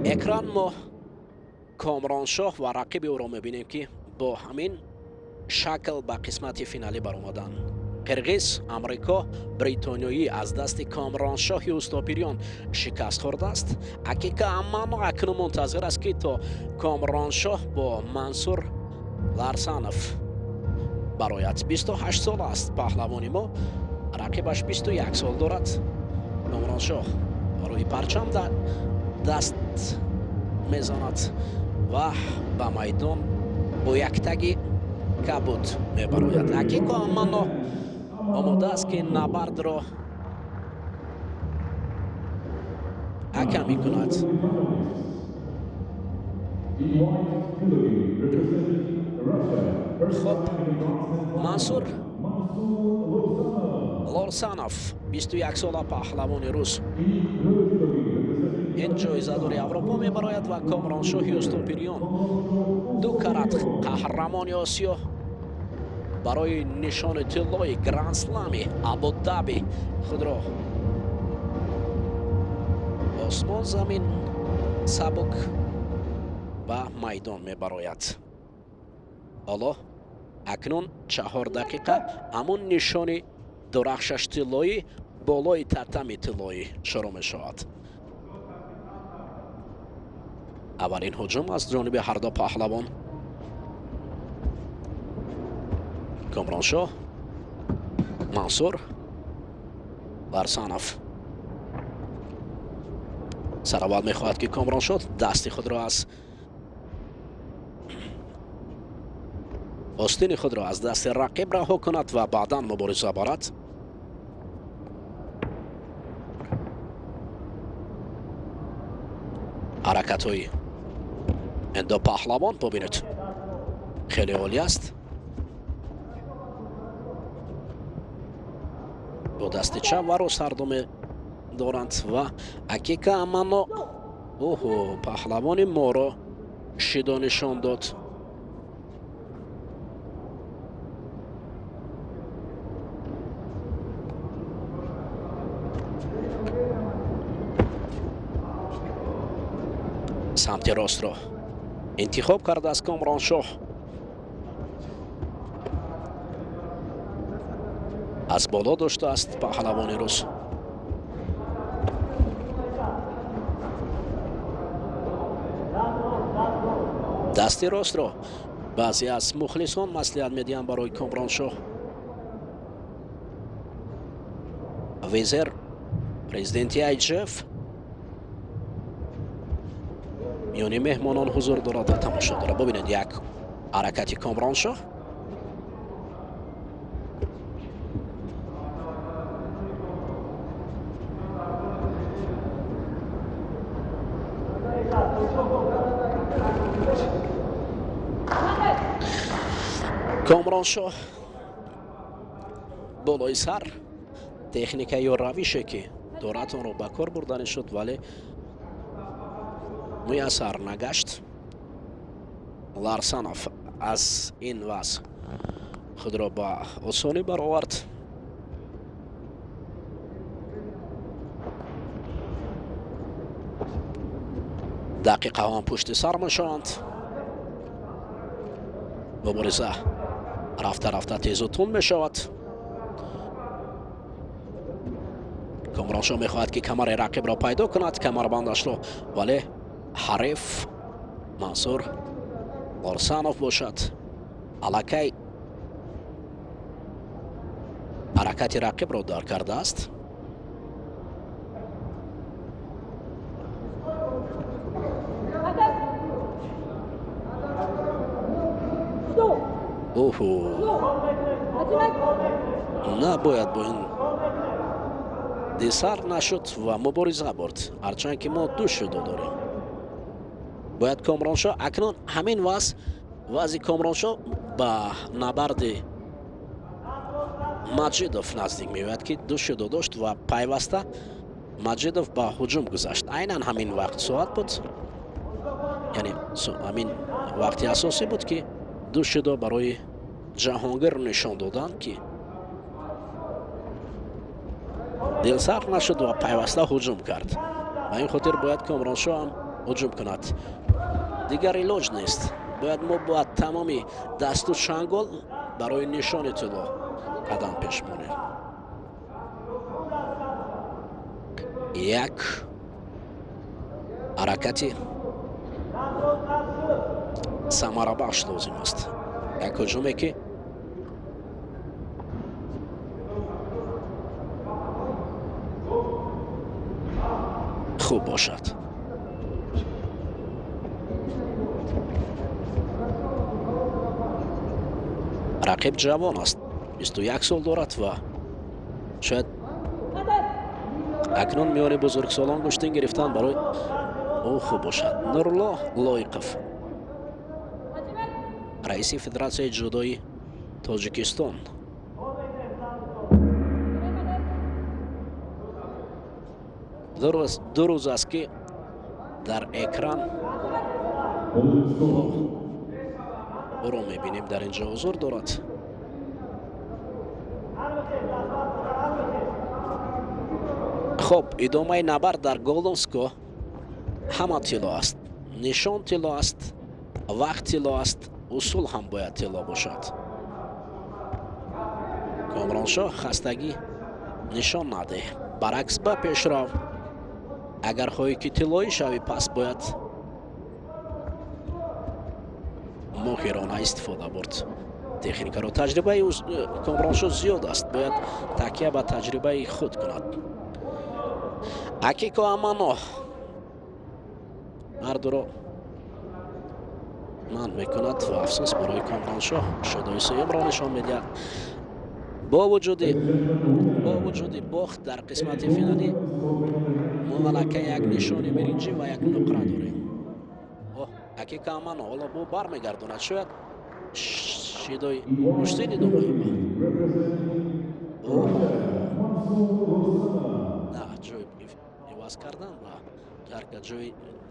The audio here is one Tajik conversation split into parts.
اکران ما کامرانشاه و رقیب او را میبینیم که با همین شکل به قسمت فینالی برآمدند. قرغیز، امریکا، بریتانیایی از دست کامرانشاه اوستوپیریون شکست خورده است. حقیقتا اما اکنون منتظر است که تا کامرانشاه با منصور لارسانوف برایت. 28 سال است پهلوانی ما، رقیبش 21 سال دارد. کامرانشاه روی پرچم دست میزند و به میدان با یک تگی کبود میبراید. حقیقتا اما آماده است که نبرد را حکم میکند. خب منصور لورسانوف 21 ساله پهلوان روس این جایزه داری اروپا میبراید و کامرانشاه اوستوپیریون 2 کرات قهرمانی آسیا برای نشان طلای گراند اسلامی ابودابی خود را آسمان زمین سبک به میدان میبراید. حالا اکنون 4 دقیقه همون نشان درخشش طلایی بالای تتمی طلایی شروع می شود. اولین هجوم از جانب هر دو پهلوان. کامرانشاه، منصور، لارسانوف. سر اول می خواهد که کامرانشاه دستی خود را از آستین خود را از دست رقیب رها کند و بعدا مبارزه برد. حرکت های این دو پهلوان ببینید خیلی عالی است. با دست چپ و راست هر دو دارند و حقیقتا اما پهلوان ما را شیدا نشان داد. سمت راست را انتخاب کرده از کامرانشاه. از بالا داشته است پهلوان روس. دستی راست را بعضی از مخلصان مصلحت میدهند برای کامرانشاه. وزیر پرزیدنتی ایجف میانی مهمانان حضور دارد و تماشا دارد. ببینید یک حرکتی کامرانشاه. کامرانشاه بالای سر تکنیک یا رویشه که دارد آن را به کار بردن شد ولی میسر نگشت. لارسانوف از این وضع خود را با آسانی برآورد. دقیقه هم پشت سر میشوند. مبارزه رفته رفته تیز و تند می شود. کامرانشاه می خواهد که کمر رقیب را پیدا کند، کمربندش را، ولی حریف منصور لورسانوف باشد. الکی حرکت رقیب را دار کرده است. نباید با این دیسر نشد و مبارزه برد، هرچند که ما 2 شده داریم. باید کامرانشاه اکنون همین وضع کامرانشاه به نبرد مجیدوف نزدیک میوید که 2 شده داشت و پیوسته مجیدوف به هجوم گذشت. عیناً همین وقت ساعت بود، یعنی همین وقتی اساسی بود که 2 شده برای جهانگیر نشان دادند که دلسر نشد و پیوسته هجوم کرد. و این خاطر باید کامرانشاه هم ҳуҷум кунад. Дигар илоҷ нест. Бояд мо ба тамоми дасту чангол барои нишони тилло қадам пеш монем. Як ҳаракати самарабахш лозим аст. Як ҳуҷуме ки хуб бошад. рақиб ҷавон аст, 21 сол дорад ва шояд акнун миёни бузургсолон гӯштин гирифтан барои ӯ хуб бошад. Нурло Лоиқов, раиси Федератсияи ҷудои Тоҷикистон. ду рӯз аст ки дар экран ӯро мебинем, дар инҷо ҳузур дорад. хуб, идомаи набард дар Голдонско ҳама тилло аст. Нишон тилло аст, вақт тилло аст, усул ҳам бояд тилло бошад. Комроншоҳ хастагӣ нишон надеҳ. баръакс ба пешрав. агар хоҳӣ ки тиллоӣ шавӣ, пас бояд моҳирона истифода бурд техникаро. таҷрибаи Комроншоҳ зиёд аст. бояд такя ба таҷрибаи худ кунад. Акико Амано мардуро манъ мекунад ва афсӯс барои Комроншоҳ шудои сеюмро нишон медиҳад. бо вуҷуди бохт дар қисмати финалӣ мо аллакай як нишони биринҷӣ ва як нуқра дорем. Акико Амано ҳоло бо бармегардонад. шояд шидои пуштини домаёба. на ҷой иваз кардан ва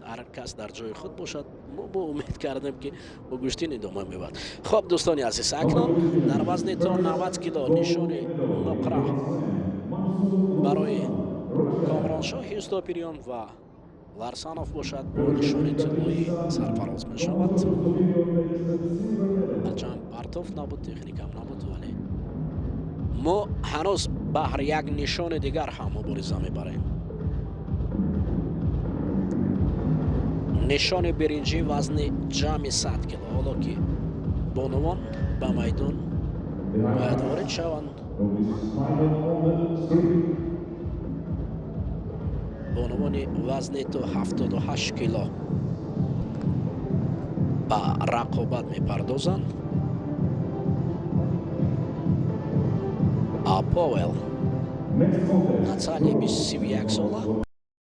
ҳар кас дар ҷои худ бошад. мо бо умед кардем ки бо гӯштини дома мебад. хоб дӯстони азиз, акнун дар вазни то 90 кило нишони нуқра барои Комроншоҳи УСТОПИРИЙОН ва LORSANOV бошад. бо нишони тиллоӣ сарфароз мешавад. ҳарчанд партов набуд, техникам набуд, вале мо ҳанӯз баҳр як нишони дигар ҳам мубориза мебарем. нишони биринҷӣ вазни ҷамъи 100 кило. ҳоло ки бонувон ба майдон бояд ворид шаванд. бонувони вазни то 78 кило ба рақобат мепардозанд. Павел Наталия 31 сола